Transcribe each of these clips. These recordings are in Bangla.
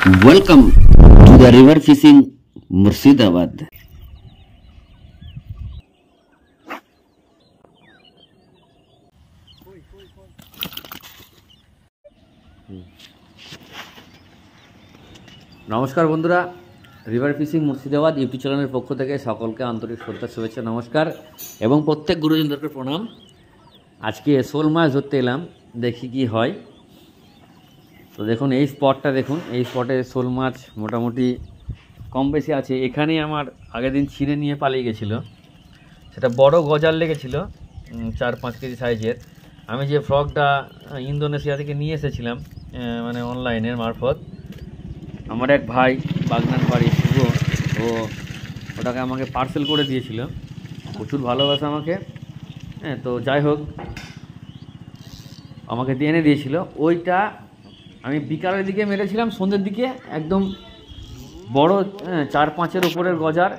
Welcome to the river fishing Murshidabad. নমস্কার বন্ধুরা, রিভার ফিশিং মুর্শিদাবাদ ইউটিউব চ্যানেলের পক্ষ থেকে সকলকে আন্তরিক শ্রদ্ধা, শুভেচ্ছা, নমস্কার এবং প্রত্যেক গুরুজনদেরকে প্রণাম। আজকে শোল মাছ ধরতে এলাম, দেখি কি হয়। তো দেখুন এই স্পটটা, দেখুন এই স্পটে শোল মাছ মোটামুটি কম বেশি আছে। এখানেই আমার আগের দিন ছিঁড়ে নিয়ে পালিয়ে গেছিলো, সেটা বড় গজাল লেগেছিলো 4-5 কেজি সাইজের। আমি যে ফ্রগটা ইন্দোনেশিয়া থেকে নিয়ে এসেছিলাম মানে অনলাইনের মারফত, আমার এক ভাই বাগনান বাড়ি শুভ, ও ওটাকে আমাকে পার্সেল করে দিয়েছিল, প্রচুর ভালোবাসা আমাকে। হ্যাঁ, তো যাই হোক আমাকে দিয়ে এনে দিয়েছিল। ওইটা আমি বিকালের দিকে মেরেছিলাম, সন্ধ্যের দিকে একদম বড় 4-5-এর উপরের গজার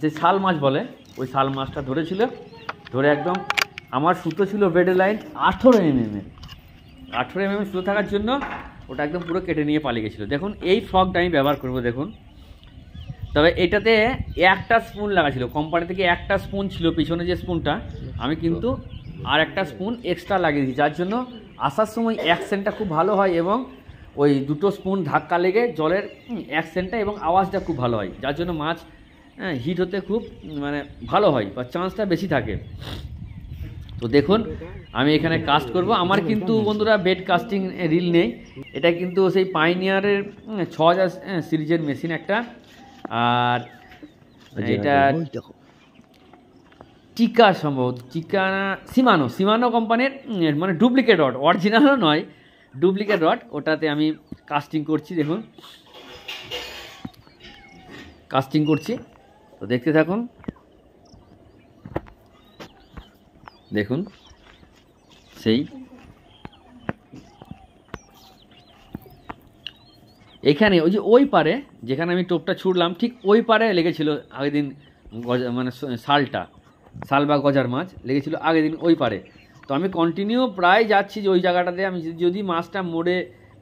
যে শাল মাছ বলে, ওই শাল মাছটা ধরেছিল। ধরে একদম আমার সুতো ছিল বেডের লাইন 18 mm সুতো থাকার জন্য ওটা একদম পুরো কেটে নিয়ে পালিয়ে গেছিলো। দেখুন এই ফ্রগটা আমি ব্যবহার করব, দেখুন। তবে এটাতে একটা স্পুন লাগা ছিল, কোম্পানি থেকে একটা স্পুন ছিল, পিছনে যে স্পুনটা, আমি কিন্তু আর একটা স্পুন এক্সট্রা লাগিয়ে দিয়েছি, যার জন্য আসার সময় অ্যাকসেন্টটা খুব ভালো হয় এবং ওই দুটো স্পুন ধাক্কা লেগে জলের অ্যাকসেন্টটা এবং আওয়াজটা খুব ভালো হয়, যার জন্য মাছ হিট হতে খুব মানে ভালো হয় বা চান্সটা বেশি থাকে। তো দেখুন আমি এখানে কাস্ট করব। আমার কিন্তু বন্ধুরা বেড কাস্টিং রিল নেই, এটা কিন্তু সেই পাইনিয়ারের 6000 সিরিজের মেশিন একটা। আর এটা টিকা, সম্ভবত টিকা না সিমানো কোম্পানির, মানে ডুপ্লিকেট রড, অরিজিনালও নয়, ডুপ্লিকেট রড। ওটাতে আমি কাস্টিং করছি, দেখুন কাস্টিং করছি। তো দেখতে থাকুন, দেখুন সেই এখানে ওই যে ওই পারে যেখানে আমি টোপটা ছুড়লাম, ঠিক ওই পারে লেগেছিল আগের দিন মানে শাল বা গজার মাছ লেগেছিল আগের দিন ওই পারে। তো আমি কন্টিনিউ প্রায় যাচ্ছি যে ওই জায়গাটাতে, আমি যদি মাছটা মোড়ে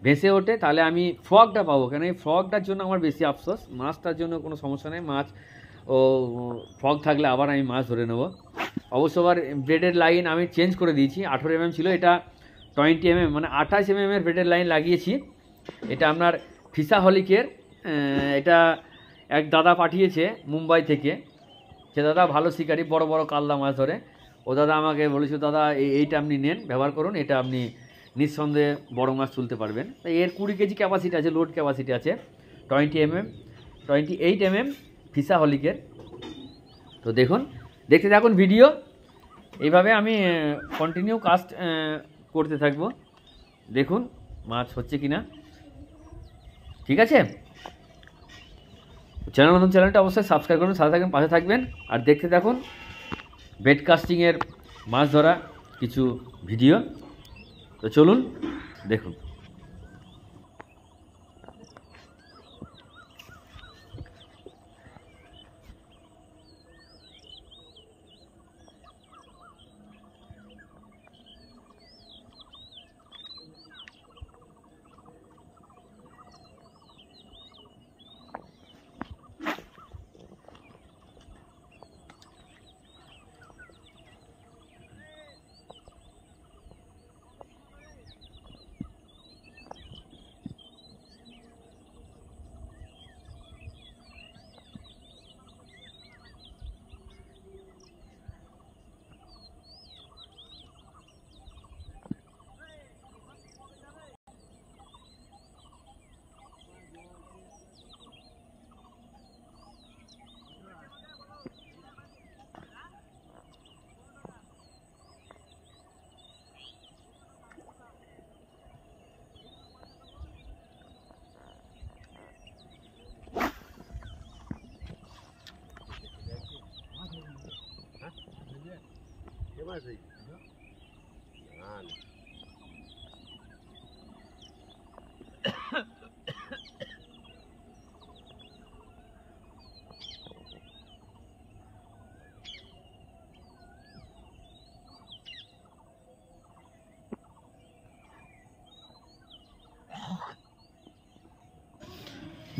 ভেসে ওঠে তাহলে আমি ফ্রগটা পাবো, কেন এই ফ্রগটার জন্য আমার বেশি আফসোস। মাছটার জন্য কোনো সমস্যা নেই, মাছ ও ফ্রগ থাকলে আবার আমি মাছ ধরে নেব। অবশ্য আবার ব্রেডের লাইন আমি চেঞ্জ করে দিয়েছি, 18 mm ছিল, এটা 20 mm মানে 28 mm এর ব্রেডের লাইন লাগিয়েছি। এটা আপনার ফিশাহলিকের, এটা এক দাদা পাঠিয়েছে মুম্বাই থেকে। সে দাদা ভালো শিকারি, বড় বড় কালদা মাছ ধরে। ও দাদা আমাকে বলেছিল, দাদা এইটা আপনি নেন, ব্যবহার করুন, এটা আপনি নিঃসন্দেহে বড় মাছ তুলতে পারবেন। তো এর 20 কেজি ক্যাপাসিটি আছে, লোড ক্যাপাসিটি আছে, 28 mm ফিশাহলিকের। তো দেখুন, দেখতে থাকুন ভিডিও, এইভাবে আমি কন্টিনিউ কাস্ট করতে থাকবো। দেখুন মাছ হচ্ছে কিনা, ঠিক আছে। চ্যানেলটা অবশ্যই সাবস্ক্রাইব করুন, সাথে থাকবেন, পাশে থাকবেন, আর দেখতে থাকুন বেড কাস্টিংয়ের মাছ ধরা কিছু ভিডিও। তো চলুন দেখুন।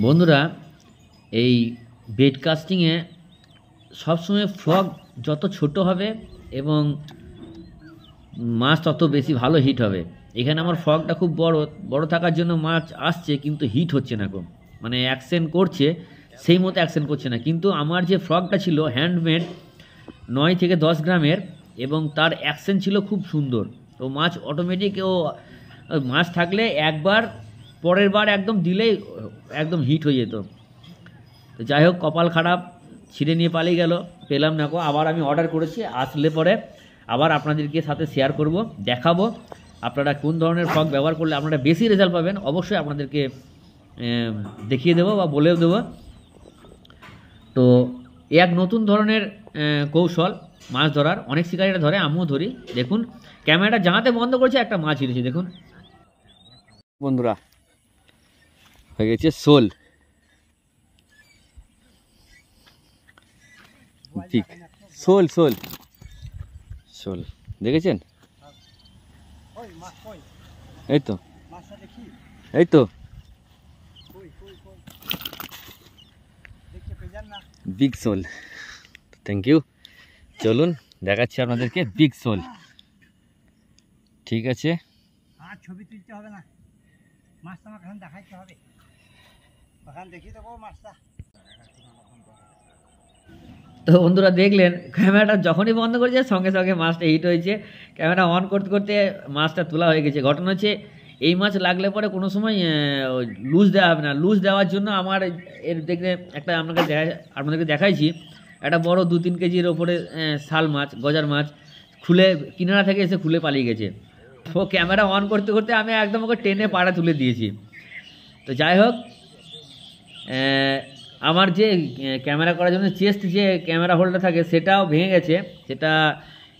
বন্ধুরা, এই বেড কাস্টিংয়ে সবসময় ফ্রগ যত ছোট হবে এবং মাছ তত বেশি ভালো হিট হবে। এখানে আমার ফ্রগটা খুব বড় বড় থাকার জন্য মাছ আসছে কিন্তু হিট হচ্ছে না, খুব মানে অ্যাকশন করছে সেই মতো অ্যাকশন করছে না। কিন্তু আমার যে ফ্রগটা ছিল হ্যান্ডমেড 9 থেকে 10 গ্রামের এবং তার অ্যাকশন ছিল খুব সুন্দর, তো মাছ অটোমেটিক মাছ থাকলে একবার পরের বার একদম দিলেই একদম হিট হয়ে যেত। তো যাই হোক, কপাল খারাপ, ছিঁড়ে নিয়ে পালিয়ে গেল, পেলাম না গো। আবার আমি অর্ডার করেছি, আসলে পরে আবার আপনাদেরকে সাথে শেয়ার করব, দেখাবো আপনারা কোন ধরনের ফ্রগ ব্যবহার করলে আপনারা বেশি রেজাল্ট পাবেন। অবশ্যই আপনাদেরকে দেখিয়ে দেবো বা বলেও দেবো। তো এক নতুন ধরনের কৌশল মাছ ধরার, অনেক শিকারীরা ধরে, আমিও ধরি। দেখুন ক্যামেরাটা জানাতে বন্ধ করেছে, একটা মাছ হিরেছে দেখুন বন্ধুরা, হয়ে গেছে শোল। ঠিক শোল শোল শোল দেখেছেন? এই তো এই তো বিগ শোল। Thank you. চলুন দেখাচ্ছি আপনাদেরকে বিগ শোল। ঠিক আছে, আর ছবি তুলতে হবে না, মাছটা আমাকে এখন দেখাইতে হবে, ওখানে দেখিয়ে দেবো মাছটা। তো বন্ধুরা দেখলেন, ক্যামেরাটা যখনই বন্ধ করেছে সঙ্গে সঙ্গে মাছটা হিট হয়েছে। ক্যামেরা অন করতে করতে মাছটা তোলা হয়ে গেছে। ঘটনা হচ্ছে, এই মাছ লাগলে পরে কোনো সময় লুজ দেওয়া হবে না। লুজ দেওয়ার জন্য আমার এর দেখলে একটা আপনাদেরকে দেখাইছি, একটা বড় 2-3 কেজির ওপরে শাল মাছ, গজার মাছ, খুলে কিনারা থেকে এসে খুলে পালিয়ে গেছে। তো ক্যামেরা অন করতে করতে আমি একদম ওকে টেনে পাড়া তুলে দিয়েছি। তো যাই হোক, আমার যে ক্যামেরা করার জন্য চেস্ট যে ক্যামেরা হোল্ডার থাকে সেটাও ভেঙে গেছে। সেটা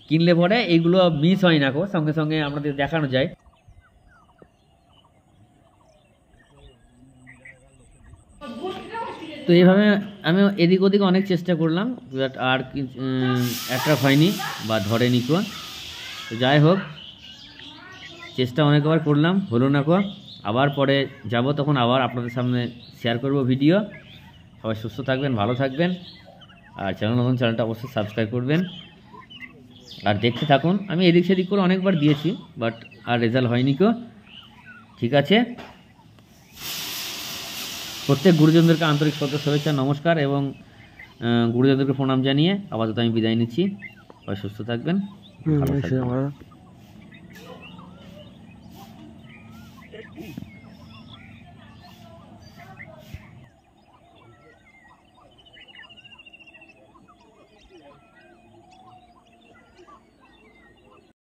কিনলে পরে এইগুলো মিস হয় না, সঙ্গে সঙ্গে আমাদের দেখানো যায়। তো এইভাবে আমি এদিক ওদিক অনেক চেষ্টা করলাম, আর অ্যাট্রাক্ট হয়নি বা ধরেনি কো। তো যাই হোক, চেষ্টা অনেকবার করলাম, হলো না কো। আবার পরে যাব, তখন আবার আপনাদের সামনে শেয়ার করব ভিডিও। সবাই সুস্থ থাকবেন, ভালো থাকবেন, আর চ্যানেলটা অবশ্যই সাবস্ক্রাইব করবেন আর দেখতে থাকুন। আমি এদিক সেদিক করে অনেকবার দিয়েছি, বাট আর রেজাল্ট হয়নি কো। ঠিক আছে, প্রত্যেক গুরুজনদেরকে আন্তরিক শ্রদ্ধা, শুভেচ্ছা, নমস্কার এবং গুরুজনদেরকে প্রণাম জানিয়ে আপাতত আমি বিদায় নিচ্ছি। সবাই সুস্থ থাকবেন, ভালো থাকবেন।